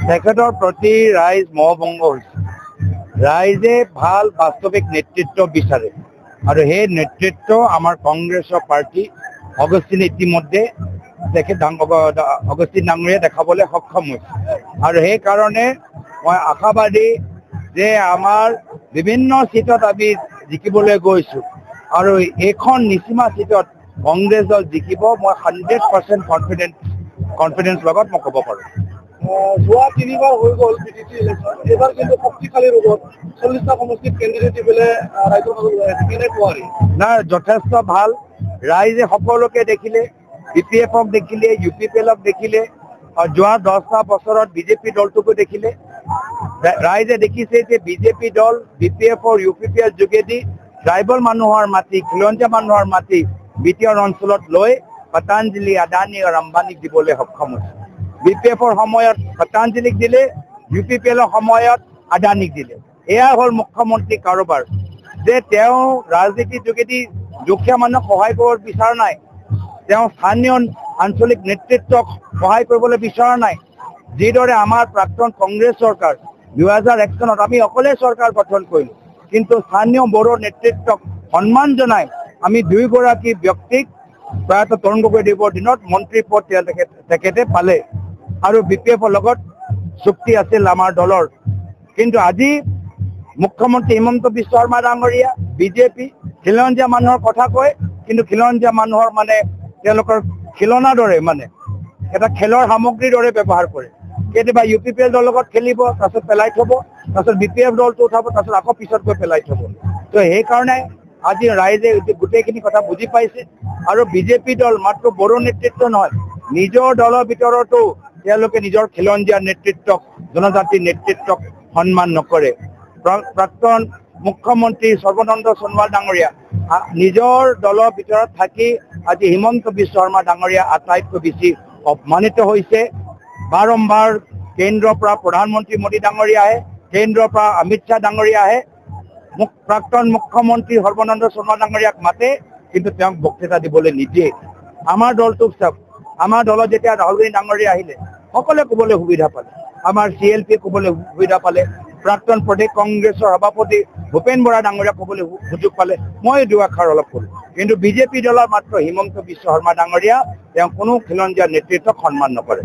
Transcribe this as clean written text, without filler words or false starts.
তেখেতৰ প্ৰতি ৰাইজ মহভংগ হৈছে। ৰাইজে ভাল বাস্তৱিক নেতৃত্ব বিচাৰে আৰু সেই নেতৃত্ব আমাৰ কংগ্ৰেছৰ পাৰ্টি অগষ্টিন ইতিমধ্যে অগষ্টিন ডাঙৰীয়া দেখাবলৈ সক্ষম হৈছে আৰু সেইকাৰণে মই আশাবাদী যে আমাৰ বিভিন্ন চিটত আমি জিকিবলৈ গৈছোঁ আৰু এইখন নিচিমা চিটত কংগ্ৰেছ দল জিকিব। মই 100% কনফিডেন্স লগত মই ক'ব পাৰোঁ। যোৱা 3বাৰ হৈ গ'ল PDC ইলেকশ্যন, এইবাৰ কিন্তু শক্তিশালী ৰূপত 40টা সমষ্টিত কেণ্ডিডেট দি পেলাই ৰাইজৰ মাজত লৈ আছে। কেনেকুৱা নাই, যথেষ্ট ভাল। ৰাইজে সকলোকে দেখিলে, BPF-ক দেখিলে, UPPL-ক দেখিলে, যোৱা 10টা বছৰত বিজেপি দলটোকো দেখিলে। ৰাইজে দেখিছে যে বিজেপি দল BPF-ৰ UPPL যোগেদি ট্ৰাইবেল মানুহৰ মাটি, খিলঞ্জীয়া মানুহৰ মাটি BTR অঞ্চলত লৈ পতঞ্জলি, আদানী আৰু আম্বানীক দিবলৈ সক্ষম হৈছে। BPF-ৰ সময়ত পতঞ্জলিক দিলে, UPPL-ৰ সময়ত আদানীক দিলে। এয়া হ'ল মুখ্যমন্ত্ৰী কাৰোবাৰ যে তেওঁ ৰাজনীতিৰ যোগেদি দুখীয়া মানুহক সহায় কৰিব বিচৰা নাই, তেওঁ স্থানীয় আঞ্চলিক নেতৃত্বক সহায় কৰিবলৈ বিচৰা নাই। যিদৰে আমাৰ প্ৰাক্তন কংগ্ৰেছ চৰকাৰ 2001 চনত আমি অকলে চৰকাৰ গঠন কৰিলোঁ, কিন্তু স্থানীয় বড়ো নেতৃত্বক সন্মান জনাই আমি 2গৰাকী ব্যক্তিক প্ৰয়াত তৰুণ গগৈদেৱৰ দিনত মন্ত্ৰী পদ তেখেতে পালে আৰু BPF-ৰ লগত চুক্তি আছিল আমাৰ দলৰ। কিন্তু আজি মুখ্যমন্ত্ৰী হিমন্ত বিশ্ব শৰ্মা ডাঙৰীয়া বিজেপি খিলঞ্জীয়া মানুহৰ কথা কয়, কিন্তু খিলঞ্জীয়া মানুহৰ তেওঁলোকৰ খিলনাৰ দৰে এটা খেলৰ সামগ্ৰীৰ দৰে ব্যৱহাৰ কৰে। কেতিয়াবা UPPL দলৰ লগত খেলিব, তাৰপিছত পেলাই থব, তাৰপিছত BPF দলটো উঠাব, তাৰপিছত আকৌ পিছত গৈ পেলাই থব। তো সেইকাৰণে আজি ৰাইজে গোটেইখিনি কথা বুজি পাইছে আৰু বিজেপি দল মাত্ৰ বড়ো নেতৃত্ব নহয়, নিজৰ দলৰ ভিতৰতো তেওঁলোকে নিজৰ খিলঞ্জীয়া নেতৃত্বক, জনজাতিৰ নেতৃত্বক সন্মান নকৰে। প্ৰাক্তন মুখ্যমন্ত্ৰী সৰ্বানন্দ সোণোৱাল ডাঙৰীয়া নিজৰ দলৰ ভিতৰত থাকি আজি হিমন্ত বিশ্ব শৰ্মা ডাঙৰীয়া আটাইতকৈ বেছি অপমানিত হৈছে। বাৰম্বাৰ কেন্দ্ৰৰ পৰা প্ৰধানমন্ত্ৰী মোদী ডাঙৰীয়া আহে, কেন্দ্ৰৰ পৰা অমিত শ্বাহ ডাঙৰীয়া আহে, প্ৰাক্তন মুখ্যমন্ত্ৰী সৰ্বানন্দ সোণোৱাল ডাঙৰীয়াক মাতে, কিন্তু তেওঁক বক্তৃতা দিবলৈ নিদিয়ে। আমাৰ দলটোক চাওক, আমাৰ দলত যেতিয়া ৰাহুল গান্ধী ডাঙৰীয়া আহিলে সকলোৱে ক'বলৈ সুবিধা পালে, আমাৰ CLP ক'বলৈ সুবিধা পালে, প্ৰাক্তন প্ৰদেশ কংগ্ৰেছৰ সভাপতি ভূপেন বৰা ডাঙৰীয়া ক'বলৈ সুযোগ পালে, মই দুআষাৰ অলপ ক'লোঁ। কিন্তু বিজেপি দলৰ মাত্ৰ হিমন্ত বিশ্ব শৰ্মা ডাঙৰীয়া, তেওঁ কোনো খিলঞ্জীয়া নেতৃত্বক সন্মান নকৰে।